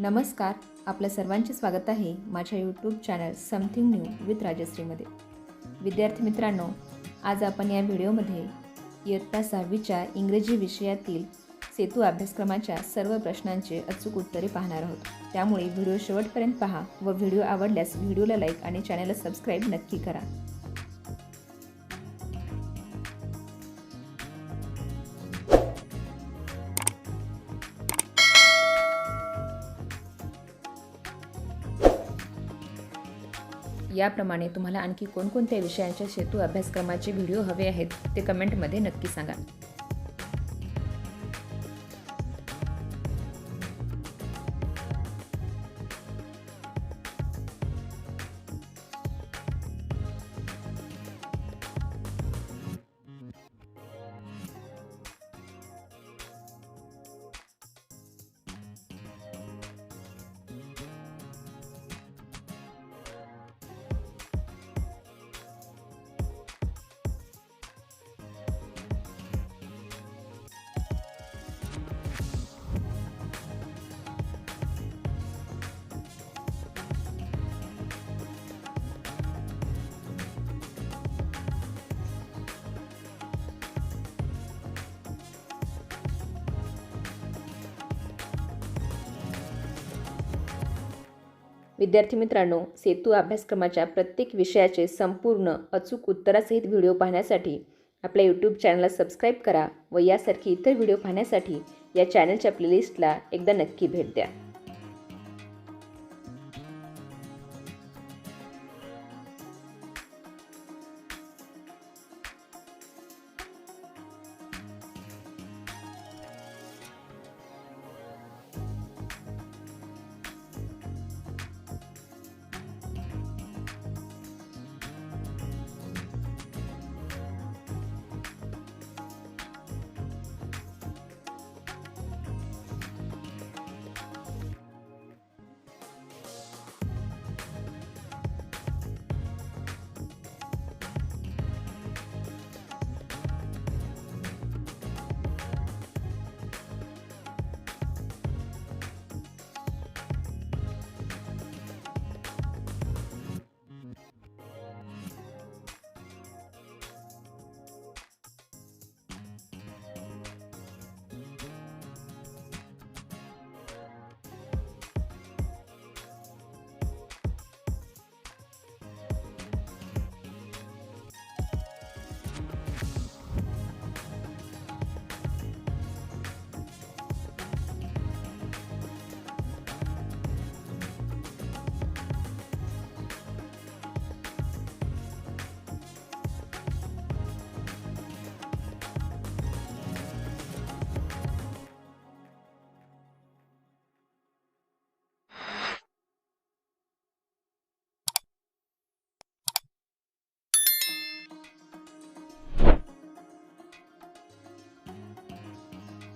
नमस्कार, आपल्या सर्वांचे स्वागत आहे माझ्या YouTube channel something new with राजश्रीमध्ये। विद्यार्थी मित्रांनो, आज आपण या व्हिडिओमध्ये इयत्ता 6वीच्या इंग्रजी विषयातील सेतू अभ्यासक्रमाच्या सर्व प्रश्नांचे अचूक उत्तरे पाहणार आहोत। त्यामुळे व्हिडिओ शेवटपर्यंत पहा व व्हिडिओ आवडल्यास व्हिडिओला लाईक आणि चॅनलला सबस्क्राईब नक्की करा। याप्रमाणे तुम्हाला आणखी कोणकोणत्या विषयांच्या सेतू अभ्यासक्रमाचे व्हिडिओ हवे आहेत ते कमेंटमध्ये नक्की सांगा। विद्यार्थी मित्रांनो, सेतू अभ्यासक्रमाच्या प्रत्येक विषयाचे संपूर्ण अचूक उत्तरासहित व्हिडिओ पाहण्यासाठी आपल्या यूट्यूब चॅनलला सबस्क्राईब करा व यासारखी इतर व्हिडिओ पाहण्यासाठी या चॅनलच्या प्लेलिस्टला एकदा नक्की भेट द्या।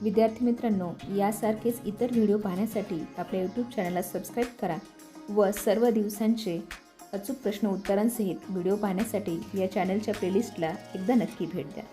विद्यार्थी मित्रांनो, यासारखेच इतर व्हिडिओ पाहण्यासाठी आपल्या यूट्यूब चॅनलला सबस्क्राईब करा व सर्व दिवसांचे अचूक प्रश्न उत्तरांसहित व्हिडिओ पाहण्यासाठी या चॅनलच्या प्लेलिस्टला एकदा नक्की भेट द्या।